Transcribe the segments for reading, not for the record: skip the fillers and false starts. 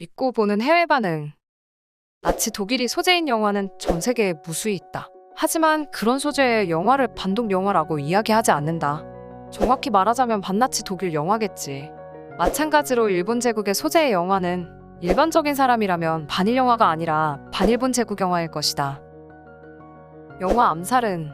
믿고 보는 해외 반응. 나치 독일이 소재인 영화는 전 세계에 무수히 있다. 하지만 그런 소재의 영화를 반독 영화라고 이야기하지 않는다. 정확히 말하자면 반나치 독일 영화겠지. 마찬가지로 일본 제국의 소재의 영화는 일반적인 사람이라면 반일 영화가 아니라 반일본 제국 영화일 것이다. 영화 암살은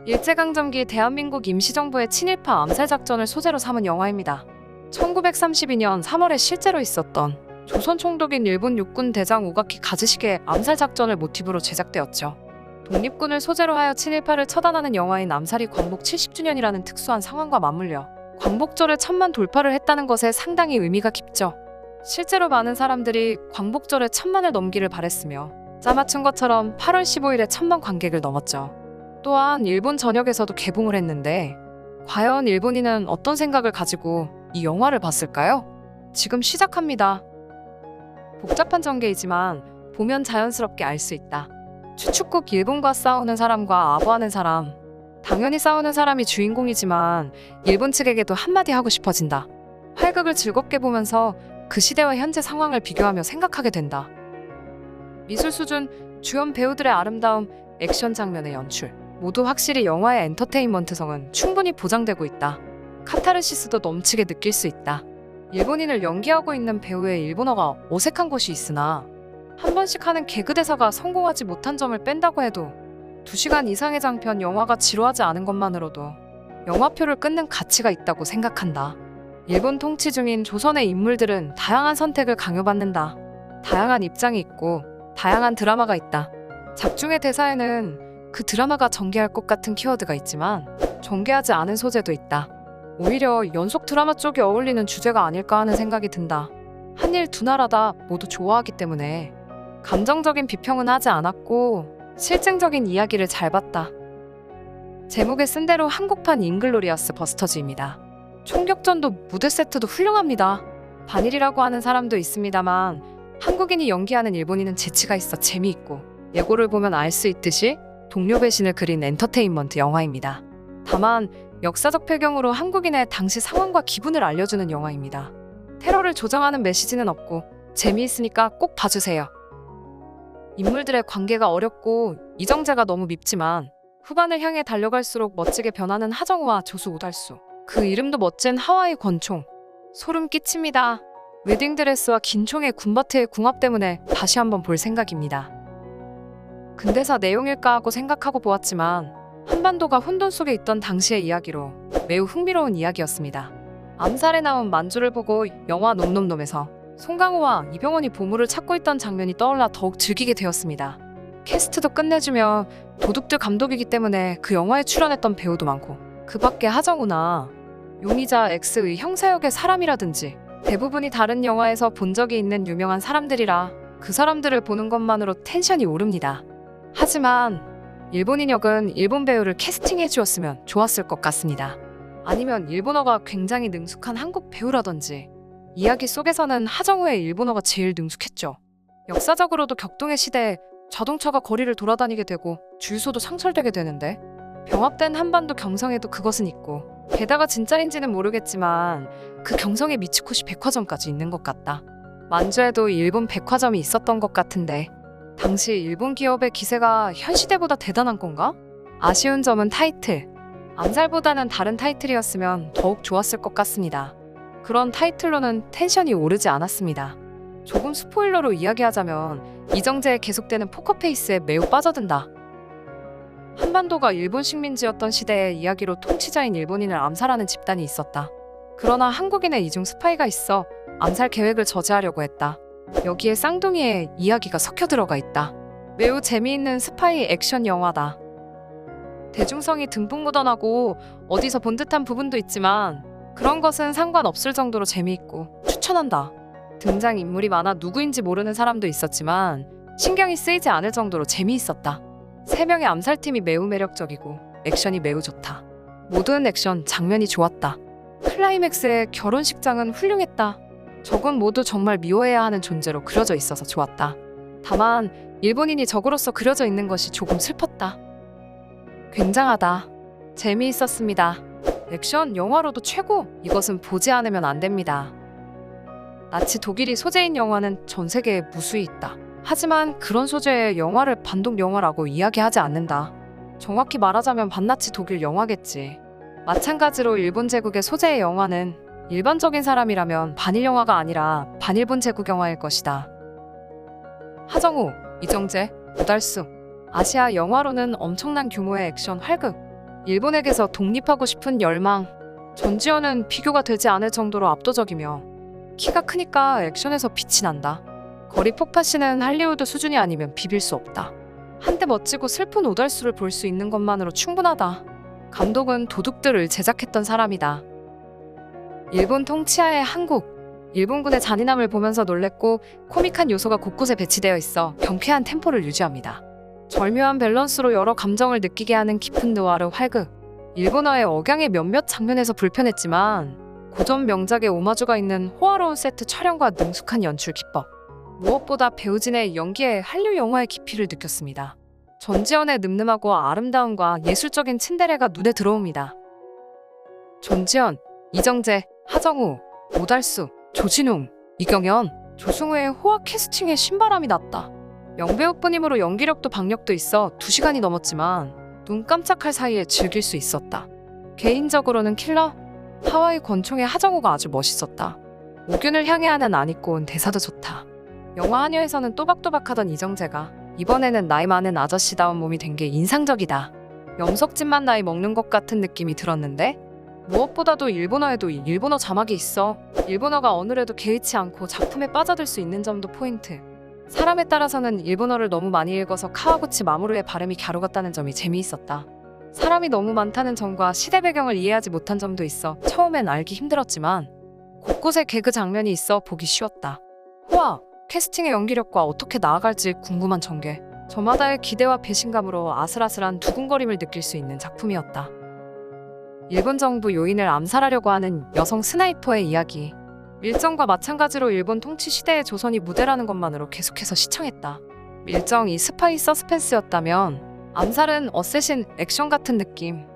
일제강점기 대한민국 임시정부의 친일파 암살 작전을 소재로 삼은 영화입니다. 1932년 3월에 실제로 있었던 조선 총독인 일본 육군 대장 오가키 가즈식의 암살 작전을 모티브로 제작되었죠. 독립군을 소재로 하여 친일파를 처단하는 영화인 암살이 광복 70주년이라는 특수한 상황과 맞물려 광복절에 1000만 돌파를 했다는 것에 상당히 의미가 깊죠. 실제로 많은 사람들이 광복절에 1000만을 넘기를 바랬으며 짜맞춘 것처럼 8월 15일에 1000만 관객을 넘었죠. 또한 일본 전역에서도 개봉을 했는데 과연 일본인은 어떤 생각을 가지고 이 영화를 봤을까요? 지금 시작합니다. 복잡한 전개이지만 보면 자연스럽게 알 수 있다. 추축국 일본과 싸우는 사람과 아부하는 사람. 당연히 싸우는 사람이 주인공이지만 일본 측에게도 한마디 하고 싶어진다. 활극을 즐겁게 보면서 그 시대와 현재 상황을 비교하며 생각하게 된다. 미술 수준, 주연 배우들의 아름다움, 액션 장면의 연출 모두 확실히 영화의 엔터테인먼트성은 충분히 보장되고 있다. 카타르시스도 넘치게 느낄 수 있다. 일본인을 연기하고 있는 배우의 일본어가 어색한 것이 있으나 한 번씩 하는 개그 대사가 성공하지 못한 점을 뺀다고 해도 2시간 이상의 장편 영화가 지루하지 않은 것만으로도 영화표를 끊는 가치가 있다고 생각한다. 일본 통치 중인 조선의 인물들은 다양한 선택을 강요받는다. 다양한 입장이 있고 다양한 드라마가 있다. 작중의 대사에는 그 드라마가 전개할 것 같은 키워드가 있지만 전개하지 않은 소재도 있다. 오히려 연속 드라마 쪽이 어울리는 주제가 아닐까 하는 생각이 든다. 한일 두 나라 다 모두 좋아하기 때문에 감정적인 비평은 하지 않았고 실증적인 이야기를 잘 봤다. 제목에 쓴 대로 한국판 잉글로리어스 버스터즈입니다. 총격전도 무대 세트도 훌륭합니다. 반일이라고 하는 사람도 있습니다만 한국인이 연기하는 일본인은 재치가 있어 재미있고 예고를 보면 알 수 있듯이 동료 배신을 그린 엔터테인먼트 영화입니다. 다만 역사적 배경으로 한국인의 당시 상황과 기분을 알려주는 영화입니다. 테러를 조장하는 메시지는 없고 재미있으니까 꼭 봐주세요. 인물들의 관계가 어렵고 이정재가 너무 밉지만 후반을 향해 달려갈수록 멋지게 변하는 하정우와 조수 오달수. 그 이름도 멋진 하와이 권총. 소름 끼칩니다. 웨딩드레스와 긴총의 군바트의 궁합 때문에 다시 한번 볼 생각입니다. 근대사 내용일까 하고 생각하고 보았지만 한반도가 혼돈 속에 있던 당시의 이야기로 매우 흥미로운 이야기였습니다. 암살에 나온 만주를 보고 영화 놈놈놈에서 송강호와 이병헌이 보물을 찾고 있던 장면이 떠올라 더욱 즐기게 되었습니다. 캐스트도 끝내주며 도둑들 감독이기 때문에 그 영화에 출연했던 배우도 많고 그 밖에 하정우나 용의자 X의 형사 역의 사람이라든지 대부분이 다른 영화에서 본 적이 있는 유명한 사람들이라 그 사람들을 보는 것만으로 텐션이 오릅니다. 하지만 일본인 역은 일본 배우를 캐스팅해 주었으면 좋았을 것 같습니다. 아니면 일본어가 굉장히 능숙한 한국 배우라든지. 이야기 속에서는 하정우의 일본어가 제일 능숙했죠. 역사적으로도 격동의 시대에 자동차가 거리를 돌아다니게 되고 주유소도 상설되게 되는데 병합된 한반도 경성에도 그것은 있고 게다가 진짜인지는 모르겠지만 그 경성에 미츠코시 백화점까지 있는 것 같다. 만주에도 일본 백화점이 있었던 것 같은데 당시 일본 기업의 기세가 현 시대보다 대단한 건가? 아쉬운 점은 타이틀. 암살보다는 다른 타이틀이었으면 더욱 좋았을 것 같습니다. 그런 타이틀로는 텐션이 오르지 않았습니다. 조금 스포일러로 이야기하자면 이정재의 계속되는 포커페이스에 매우 빠져든다. 한반도가 일본 식민지였던 시대의 이야기로 통치자인 일본인을 암살하는 집단이 있었다. 그러나 한국인의 이중 스파이가 있어 암살 계획을 저지하려고 했다. 여기에 쌍둥이의 이야기가 섞여 들어가 있다. 매우 재미있는 스파이 액션 영화다. 대중성이 듬뿍 묻어나고 어디서 본 듯한 부분도 있지만 그런 것은 상관없을 정도로 재미있고 추천한다. 등장인물이 많아 누구인지 모르는 사람도 있었지만 신경이 쓰이지 않을 정도로 재미있었다. 3명의 암살팀이 매우 매력적이고 액션이 매우 좋다. 모든 액션 장면이 좋았다. 클라이맥스의 결혼식장은 훌륭했다. 적은 모두 정말 미워해야 하는 존재로 그려져 있어서 좋았다. 다만 일본인이 적으로서 그려져 있는 것이 조금 슬펐다. 굉장하다. 재미있었습니다. 액션 영화로도 최고! 이것은 보지 않으면 안 됩니다. 나치 독일이 소재인 영화는 전 세계에 무수히 있다. 하지만 그런 소재의 영화를 반독 영화라고 이야기하지 않는다. 정확히 말하자면 반나치 독일 영화겠지. 마찬가지로 일본 제국의 소재의 영화는 일반적인 사람이라면 반일 영화가 아니라 반일본 제국 영화일 것이다. 하정우, 이정재, 오달수. 아시아 영화로는 엄청난 규모의 액션 활극. 일본에게서 독립하고 싶은 열망. 전지현은 비교가 되지 않을 정도로 압도적이며 키가 크니까 액션에서 빛이 난다. 거리 폭파씬은 할리우드 수준이 아니면 비빌 수 없다. 한때 멋지고 슬픈 오달수를 볼 수 있는 것만으로 충분하다. 감독은 도둑들을 제작했던 사람이다. 일본 통치하에 한국. 일본군의 잔인함을 보면서 놀랬고 코믹한 요소가 곳곳에 배치되어 있어 경쾌한 템포를 유지합니다. 절묘한 밸런스로 여러 감정을 느끼게 하는 깊은 느와르 활극. 일본어의 억양의 몇몇 장면에서 불편했지만 고전 명작의 오마주가 있는 호화로운 세트 촬영과 능숙한 연출 기법. 무엇보다 배우진의 연기에 한류 영화의 깊이를 느꼈습니다. 전지현의 늠름하고 아름다움과 예술적인 츤데레가 눈에 들어옵니다. 전지현, 이정재, 하정우, 오달수, 조진웅, 이경연, 조승우의 호화 캐스팅에 신바람이 났다. 명배우뿐이므로 연기력도 박력도 있어 2시간이 넘었지만 눈 깜짝할 사이에 즐길 수 있었다. 개인적으로는 킬러, 하와이 권총의 하정우가 아주 멋있었다. 오균을 향해 하는 안 입고 온 대사도 좋다. 영화 하녀에서는 또박또박하던 이정재가 이번에는 나이 많은 아저씨다운 몸이 된 게 인상적이다. 염석진만 나이 먹는 것 같은 느낌이 들었는데 무엇보다도 일본어에도 일본어 자막이 있어 일본어가 어느래도 개의치 않고 작품에 빠져들 수 있는 점도 포인트. 사람에 따라서는 일본어를 너무 많이 읽어서 카와구치 마모루의 발음이 갸루 같다는 점이 재미있었다. 사람이 너무 많다는 점과 시대 배경을 이해하지 못한 점도 있어 처음엔 알기 힘들었지만 곳곳에 개그 장면이 있어 보기 쉬웠다. 호화, 캐스팅의 연기력과 어떻게 나아갈지 궁금한 전개. 저마다의 기대와 배신감으로 아슬아슬한 두근거림을 느낄 수 있는 작품이었다. 일본 정부 요인을 암살하려고 하는 여성 스나이퍼의 이야기. 밀정과 마찬가지로 일본 통치 시대의 조선이 무대라는 것만으로 계속해서 시청했다. 밀정이 스파이 서스펜스였다면 암살은 어쌔신 액션 같은 느낌.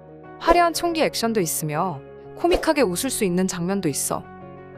화려한 총기 액션도 있으며 코믹하게 웃을 수 있는 장면도 있어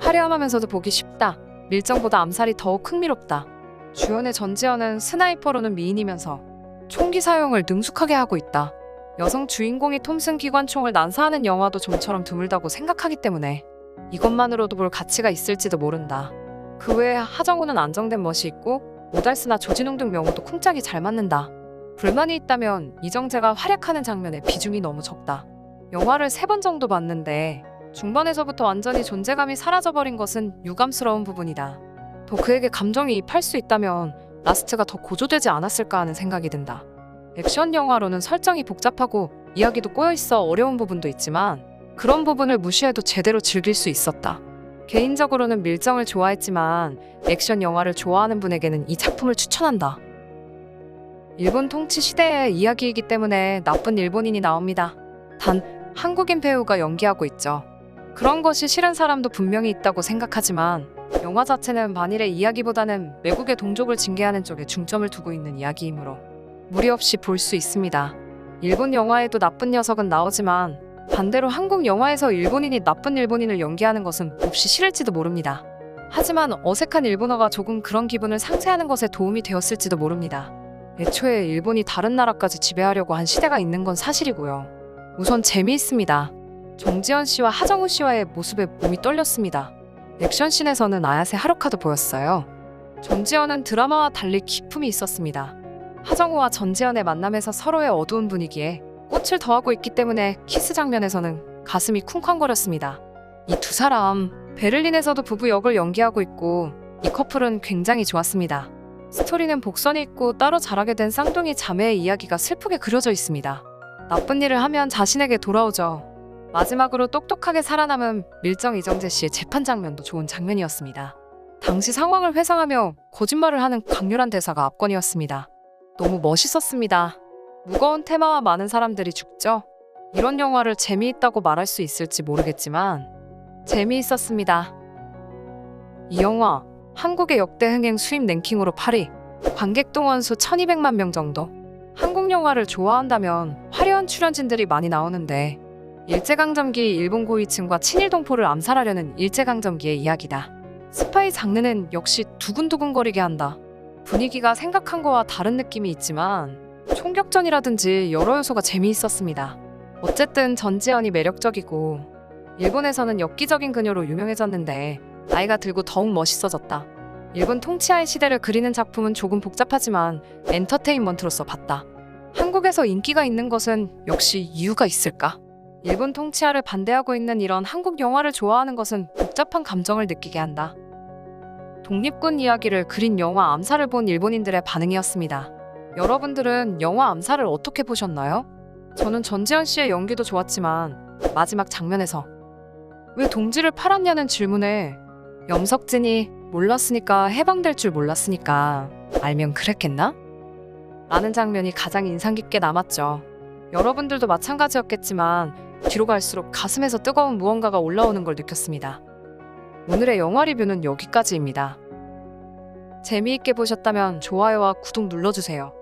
화려하면서도 보기 쉽다. 밀정보다 암살이 더욱 흥미롭다. 주연의 전지현은 스나이퍼로는 미인이면서 총기 사용을 능숙하게 하고 있다. 여성 주인공이 톰슨 기관총을 난사하는 영화도 좀처럼 드물다고 생각하기 때문에 이것만으로도 볼 가치가 있을지도 모른다. 그 외에 하정우는 안정된 멋이 있고 오달수나 조진웅 등 명호도 쿵짝이 잘 맞는다. 불만이 있다면 이정재가 활약하는 장면에 비중이 너무 적다. 영화를 3번 정도 봤는데 중반에서부터 완전히 존재감이 사라져버린 것은 유감스러운 부분이다. 더 그에게 감정이입할 수 있다면 라스트가 더 고조되지 않았을까 하는 생각이 든다. 액션 영화로는 설정이 복잡하고 이야기도 꼬여있어 어려운 부분도 있지만 그런 부분을 무시해도 제대로 즐길 수 있었다. 개인적으로는 밀정을 좋아했지만 액션 영화를 좋아하는 분에게는 이 작품을 추천한다. 일본 통치 시대의 이야기이기 때문에 나쁜 일본인이 나옵니다. 단 한국인 배우가 연기하고 있죠. 그런 것이 싫은 사람도 분명히 있다고 생각하지만 영화 자체는 반일의 이야기보다는 외국의 동족을 징계하는 쪽에 중점을 두고 있는 이야기이므로 무리 없이 볼 수 있습니다. 일본 영화에도 나쁜 녀석은 나오지만 반대로 한국 영화에서 일본인이 나쁜 일본인을 연기하는 것은 몹시 싫을지도 모릅니다. 하지만 어색한 일본어가 조금 그런 기분을 상쇄하는 것에 도움이 되었을지도 모릅니다. 애초에 일본이 다른 나라까지 지배하려고 한 시대가 있는 건 사실이고요. 우선 재미있습니다. 정지현 씨와 하정우 씨와의 모습에 몸이 떨렸습니다. 액션씬에서는 아야세 하루카도 보였어요. 정지현은 드라마와 달리 기품이 있었습니다. 하정우와 전지현의 만남에서 서로의 어두운 분위기에 꽃을 더하고 있기 때문에 키스 장면에서는 가슴이 쿵쾅거렸습니다. 이 두 사람 베를린에서도 부부 역을 연기하고 있고 이 커플은 굉장히 좋았습니다. 스토리는 복선이 있고 따로 자라게 된 쌍둥이 자매의 이야기가 슬프게 그려져 있습니다. 나쁜 일을 하면 자신에게 돌아오죠. 마지막으로 똑똑하게 살아남은 밀정 이정재 씨의 재판 장면도 좋은 장면이었습니다. 당시 상황을 회상하며 거짓말을 하는 강렬한 대사가 압권이었습니다. 너무 멋있었습니다. 무거운 테마와 많은 사람들이 죽죠. 이런 영화를 재미있다고 말할 수 있을지 모르겠지만 재미있었습니다. 이 영화 한국의 역대 흥행 수입 랭킹으로 8위, 관객 동원 수 1200만 명 정도. 한국 영화를 좋아한다면 화려한 출연진들이 많이 나오는데 일제강점기 일본 고위층과 친일 동포를 암살하려는 일제강점기의 이야기다. 스파이 장르는 역시 두근두근거리게 한다. 분위기가 생각한 거와 다른 느낌이 있지만 총격전이라든지 여러 요소가 재미있었습니다. 어쨌든 전지현이 매력적이고 일본에서는 엽기적인 그녀로 유명해졌는데 나이가 들고 더욱 멋있어졌다. 일본 통치하의 시대를 그리는 작품은 조금 복잡하지만 엔터테인먼트로서 봤다. 한국에서 인기가 있는 것은 역시 이유가 있을까? 일본 통치하를 반대하고 있는 이런 한국 영화를 좋아하는 것은 복잡한 감정을 느끼게 한다. 독립군 이야기를 그린 영화 암살을 본 일본인들의 반응이었습니다. 여러분들은 영화 암살을 어떻게 보셨나요? 저는 전지현 씨의 연기도 좋았지만 마지막 장면에서 왜 동지를 팔았냐는 질문에 염석진이 몰랐으니까 해방될 줄 몰랐으니까 알면 그랬겠나? 라는 장면이 가장 인상 깊게 남았죠. 여러분들도 마찬가지였겠지만 뒤로 갈수록 가슴에서 뜨거운 무언가가 올라오는 걸 느꼈습니다. 오늘의 영화 리뷰는 여기까지입니다. 재미있게 보셨다면 좋아요와 구독 눌러주세요.